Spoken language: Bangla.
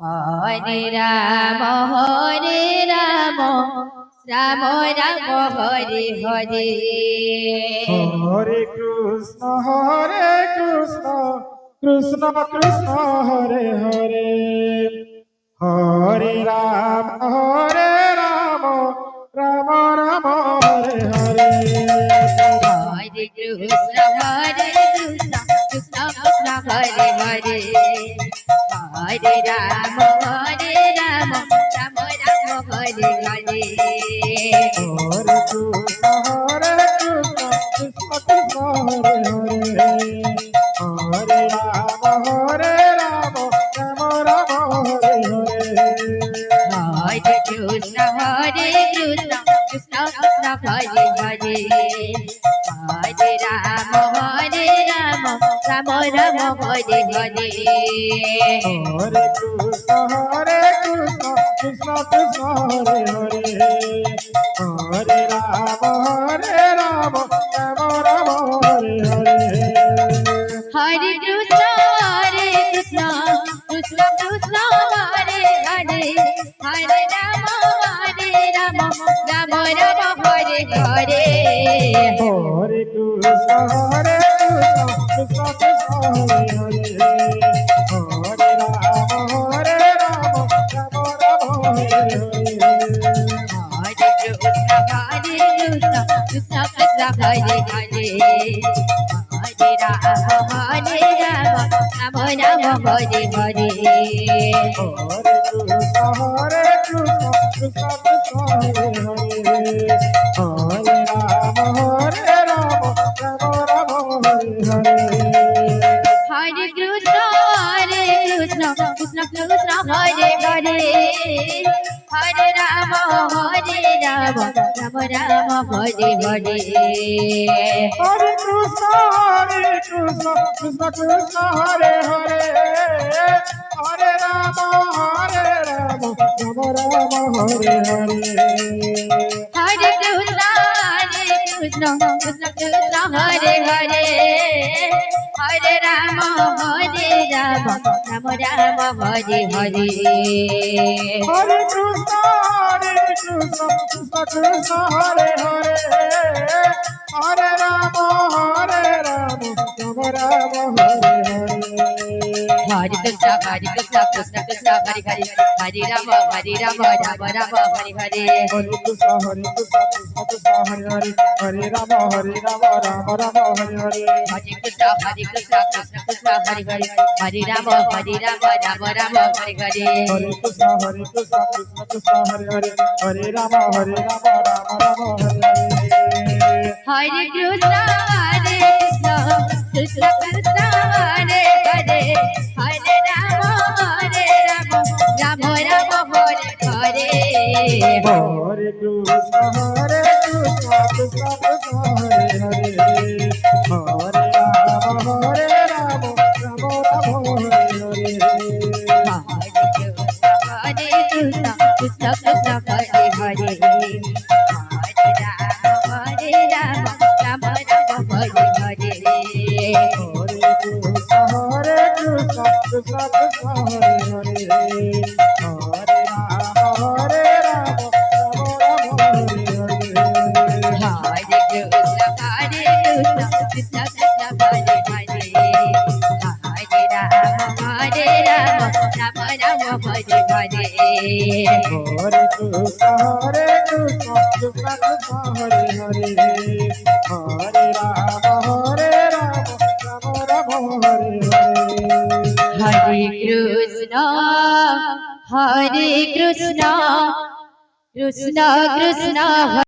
হরে রাম হরে রাম রাম রাম হরে হরে হরে কৃষ্ণ কৃষ্ণ কৃষ্ণ হরে হরে হরে রাম রাম রাম হরে হরে হরে কৃষ্ণ কৃষ্ণ কৃষ্ণ হরে হরে হরে রাম রাম রাম হরে হরে হরে কৃষ্ণ কৃষ্ণ কৃষ্ণ হরে হরে হরে রাম রাম রাম হরে হরে হরে কৃষ্ণ কৃষ্ণ কৃষ্ণ হরে হরে হরে রাম রাম রাম হরে হরে হরে কৃষ্ণ কৃষ্ণ কৃষ্ণ হরে হরে হরে রাম রাম রাম হরে হরে হরে কৃষ্ণ কৃষ্ণ কৃষ্ণ হরে হরে হরে রাম রাম রাম হরে হরে হরে কৃষ্ণ কৃষ্ণ কৃষ্ণ হরে হরে হরে রাম রাম রাম হরে হরে হরে কৃষ্ণ কৃষ্ণ কৃষ্ণ হরে হরে হরে রাম রাম রাম হরে হরে হরে কৃষ্ণ কৃষ্ণ কৃষ্ণ হরে হরে হরে রাম রাম হরে হরে হরে কৃষ্ণ কৃষ্ণ কৃষ্ণ হরে হরে হরে রাম রাম রাম রাম হরে হরে হরে কৃষ্ণ কৃষ্ণ কৃষ্ণ হরে হরে হরে রাম রাম রাম হরে হরে হরে কৃষ্ণ কৃষ্ণ কৃষ্ণ হরে হরে হরে রাম রাম রাম হরে হরে হরে কৃষ্ণ কৃষ্ণ কৃষ্ণ হরে হরে হরে রাম রাম রাম হরে হরে হরে কৃষ্ণ কৃষ্ণ কৃষ্ণ হরে হরে হরে রাম রাম রাম হরে হরে হরে কৃষ্ণ কৃষ্ণ কৃষ্ণ হরে হরে হরে রাম রাম রাম হরে হরে হরে কৃষ্ণ কৃষ্ণ কৃষ্ণ হরে হরে হরে রাম রাম রাম হরে হরে হরে কৃষ্ণ কৃষ্ণ কৃষ্ণ হরে হরে হরে রাম রাম রাম হরে হরে হরে কৃষ্ণ কৃষ্ণ কৃষ্ণ হরে হরে হরে রাম রাম রাম হরে হরে হরে কৃষ্ণ কৃষ্ণ কৃষ্ণ হরে হরে হরে রাম রাম রাম হরে হরে হরে কৃষ্ণ কৃষ্ণ কৃষ্ণ হরে হরে হরে রাম রাম রাম হরে হরে হরে কৃষ্ণ কৃষ্ণ কৃষ্ণ হরে হরে হরে রাম রাম রাম হরে হরে হরে কৃষ্ণ কৃষ্ণ কৃষ্ণ হরে হরে হরে রাম রাম রাম হরে হরে হরে কৃষ্ণ কৃষ্ণ কৃষ্ণ হরে হরে হরে রাম রাম রাম হরে হরে হরে কৃষ্ণ কৃষ্ণ কৃষ্ণ